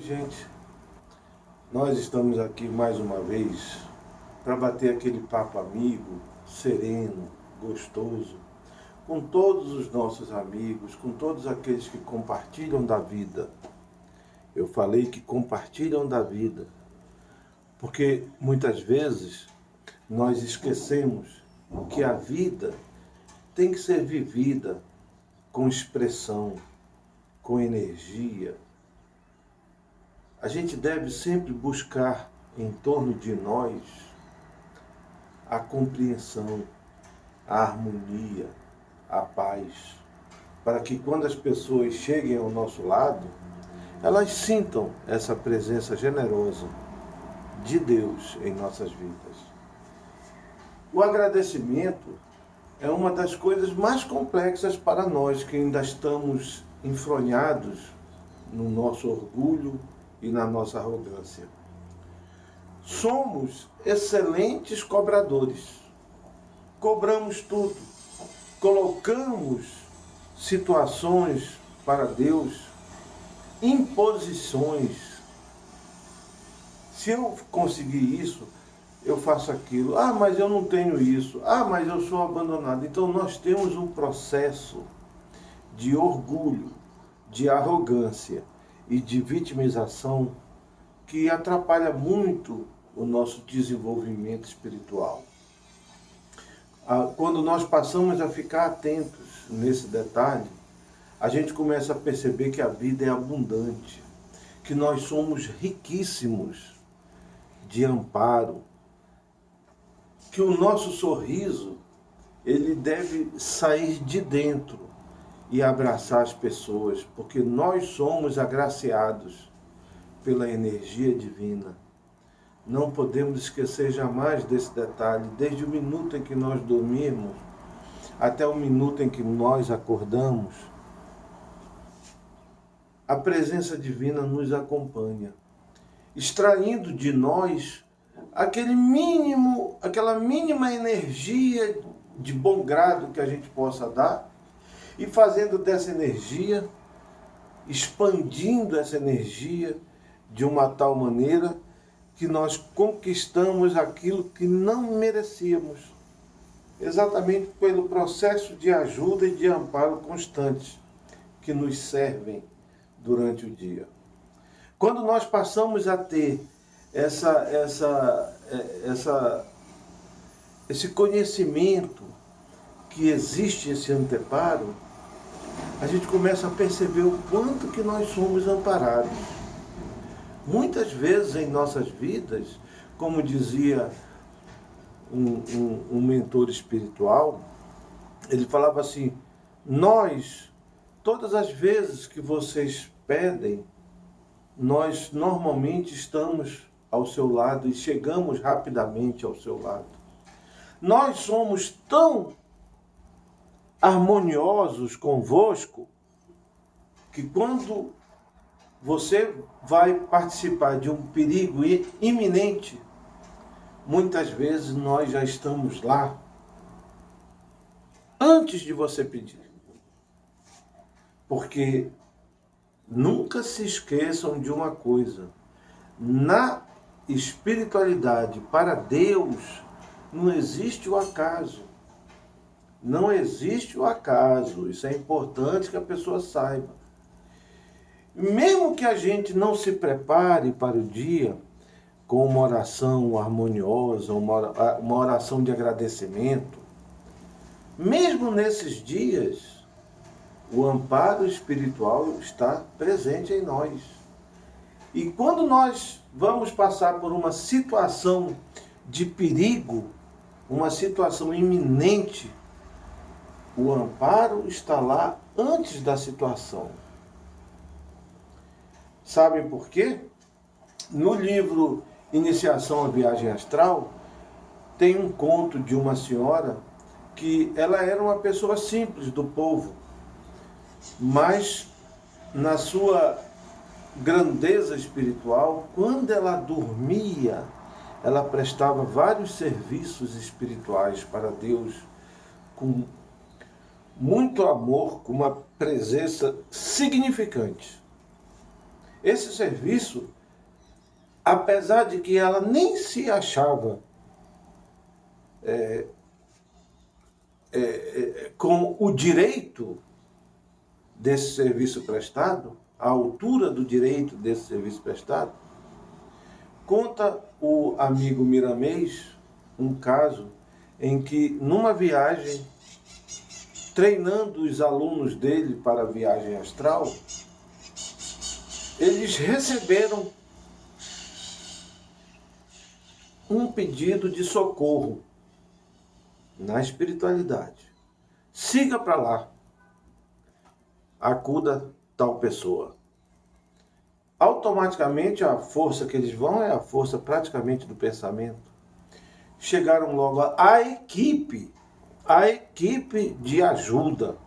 Gente, nós estamos aqui mais uma vez para bater aquele papo amigo, sereno, gostoso, com todos os nossos amigos, com todos aqueles que compartilham da vida. Eu falei que compartilham da vida, porque muitas vezes nós esquecemos que a vida tem que ser vivida com expressão, com energia. A gente deve sempre buscar em torno de nós a compreensão, a harmonia, a paz, para que quando as pessoas cheguem ao nosso lado, elas sintam essa presença generosa de Deus em nossas vidas. O agradecimento é uma das coisas mais complexas para nós que ainda estamos enfronhados no nosso orgulho e na nossa arrogância. Somos excelentes cobradores. Cobramos tudo. Colocamos situações para Deus, imposições. Se eu conseguir isso, eu faço aquilo. Ah, mas eu não tenho isso. Ah, mas eu sou abandonado. Então nós temos um processo de orgulho, de arrogância e de vitimização que atrapalha muito o nosso desenvolvimento espiritual. Quando nós passamos a ficar atentos nesse detalhe, a gente começa a perceber que a vida é abundante, que nós somos riquíssimos de amparo, que o nosso sorriso ele deve sair de dentro e abraçar as pessoas, porque nós somos agraciados pela energia divina. Não podemos esquecer jamais desse detalhe, desde o minuto em que nós dormimos até o minuto em que nós acordamos. A presença divina nos acompanha, extraindo de nós aquela mínima energia de bom grado que a gente possa dar, e fazendo dessa energia, expandindo essa energia de uma tal maneira que nós conquistamos aquilo que não merecíamos, exatamente pelo processo de ajuda e de amparo constantes que nos servem durante o dia. Quando nós passamos a ter esse conhecimento que existe esse anteparo, a gente começa a perceber o quanto que nós somos amparados. Muitas vezes em nossas vidas, como dizia um mentor espiritual, ele falava assim: nós, todas as vezes que vocês pedem, nós normalmente estamos ao seu lado e chegamos rapidamente ao seu lado. Nós somos tão harmoniosos convosco que quando você vai participar de um perigo iminente, muitas vezes nós já estamos lá antes de você pedir. Porque nunca se esqueçam de uma coisa: na espiritualidade, para Deus, não existe o acaso. Não existe o acaso. Isso é importante que a pessoa saiba. Mesmo que a gente não se prepare para o dia com uma oração harmoniosa, uma oração de agradecimento, mesmo nesses dias, o amparo espiritual está presente em nós. E quando nós vamos passar por uma situação de perigo, uma situação iminente, o amparo está lá antes da situação. Sabem por quê? No livro Iniciação à Viagem Astral, tem um conto de uma senhora que ela era uma pessoa simples do povo, mas na sua grandeza espiritual, quando ela dormia, ela prestava vários serviços espirituais para Deus com muito amor, com uma presença significante. Esse serviço, apesar de que ela nem se achava com o direito desse serviço prestado, à altura do direito desse serviço prestado, conta o amigo Miramês um caso em que, numa viagem, treinando os alunos dele para a viagem astral, eles receberam um pedido de socorro na espiritualidade. Siga para lá, acuda tal pessoa. Automaticamente a força que eles vão é a força praticamente do pensamento. Chegaram logo a equipe de ajuda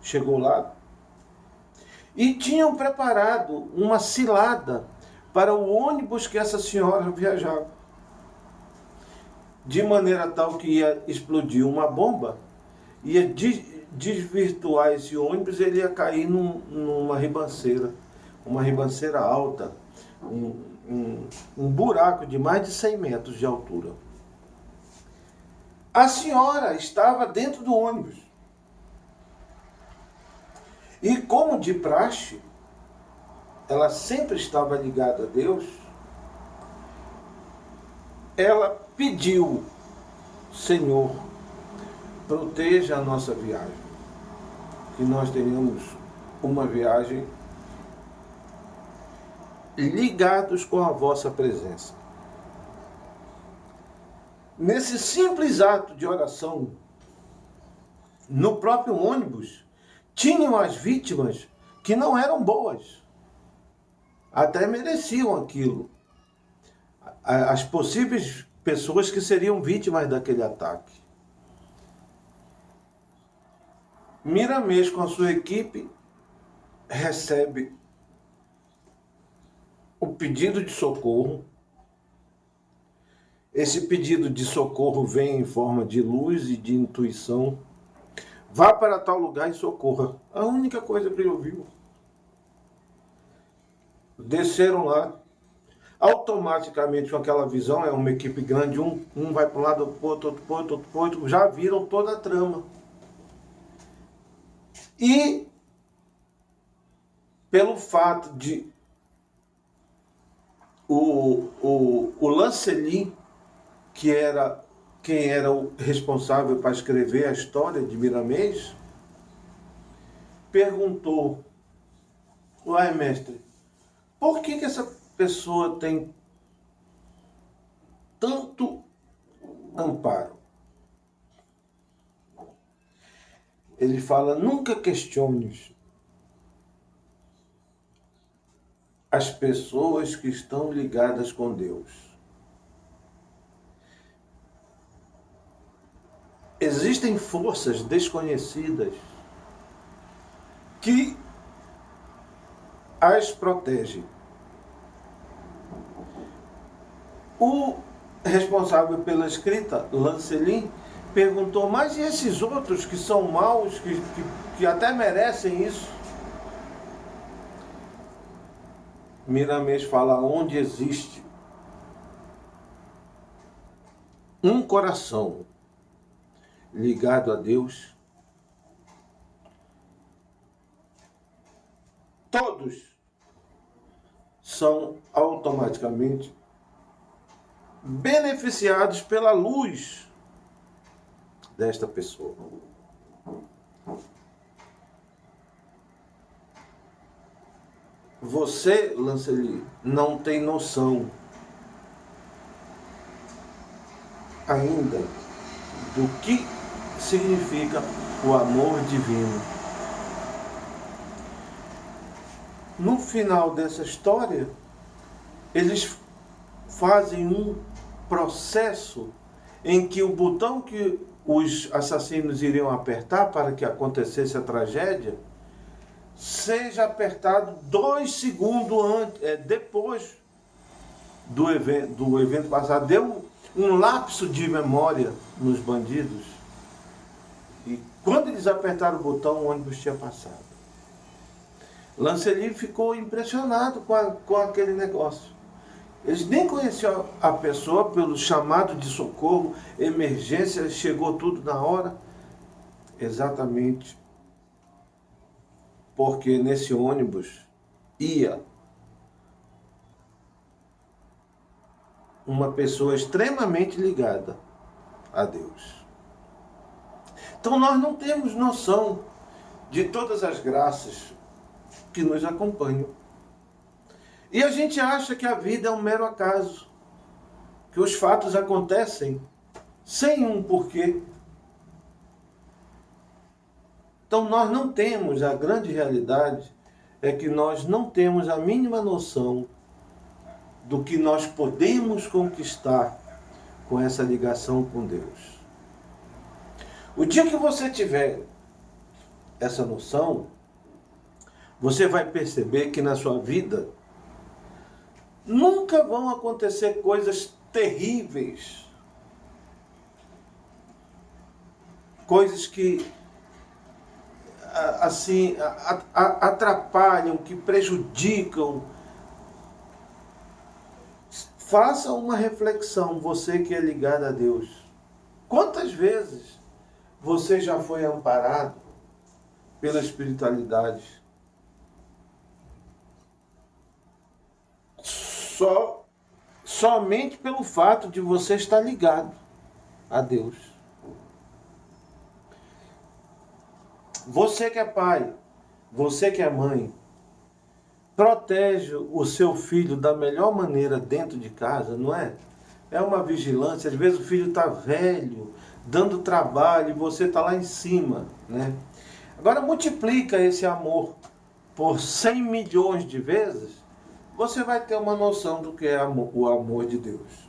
chegou lá e tinham preparado uma cilada para o ônibus que essa senhora viajava, de maneira tal que ia explodir uma bomba, ia desvirtuar esse ônibus, ele ia cair numa ribanceira, uma ribanceira alta, um buraco de mais de 100 metros de altura. A senhora estava dentro do ônibus. E como de praxe, ela sempre estava ligada a Deus, ela pediu: Senhor, proteja a nossa viagem, que nós tenhamos uma viagem ligados com a vossa presença. Nesse simples ato de oração, no próprio ônibus, tinham as vítimas que não eram boas, até mereciam aquilo. As possíveis pessoas que seriam vítimas daquele ataque. Miramês, com a sua equipe, recebe o pedido de socorro. Esse pedido de socorro vem em forma de luz e de intuição. Vá para tal lugar e socorra. A única coisa que ele ouviu. Desceram lá. Automaticamente, com aquela visão, é uma equipe grande, um vai para um lado, outro para o outro, já viram toda a trama. E, pelo fato de o Lancelin, que era quem era o responsável para escrever a história de Miramês, perguntou: uai, mestre, por que essa pessoa tem tanto amparo? Ele fala: nunca questiones as pessoas que estão ligadas com Deus. Existem forças desconhecidas que as protegem. O responsável pela escrita, Lancelin, perguntou: mas e esses outros que são maus, que até merecem isso? Miramês fala: onde existe um coração ligado a Deus, todos são automaticamente beneficiados pela luz desta pessoa. Você, Lancelin, não tem noção ainda do que significa o amor divino. No final dessa história, eles fazem um processo em que o botão que os assassinos iriam apertar para que acontecesse a tragédia seja apertado 2 segundos depois do evento passado. Deu um lapso de memória nos bandidos. E quando eles apertaram o botão, o ônibus tinha passado. Lanceli ficou impressionado com aquele negócio. Eles nem conheciam a pessoa pelo chamado de socorro, emergência, chegou tudo na hora. Exatamente porque nesse ônibus ia uma pessoa extremamente ligada a Deus. Então nós não temos noção de todas as graças que nos acompanham. E a gente acha que a vida é um mero acaso, que os fatos acontecem sem um porquê. Então nós não temos, a grande realidade é que nós não temos a mínima noção do que nós podemos conquistar com essa ligação com Deus. O dia que você tiver essa noção, você vai perceber que na sua vida nunca vão acontecer coisas terríveis, coisas que assim atrapalham, que prejudicam. Faça uma reflexão, você que é ligado a Deus. Quantas vezes você já foi amparado pela espiritualidade? Somente pelo fato de você estar ligado a Deus. Você que é pai, você que é mãe, protege o seu filho da melhor maneira dentro de casa, não é? É uma vigilância. Às vezes o filho está velho, dando trabalho, e você está lá em cima, né? Agora multiplica esse amor por 100 milhões de vezes, você vai ter uma noção do que é o amor de Deus.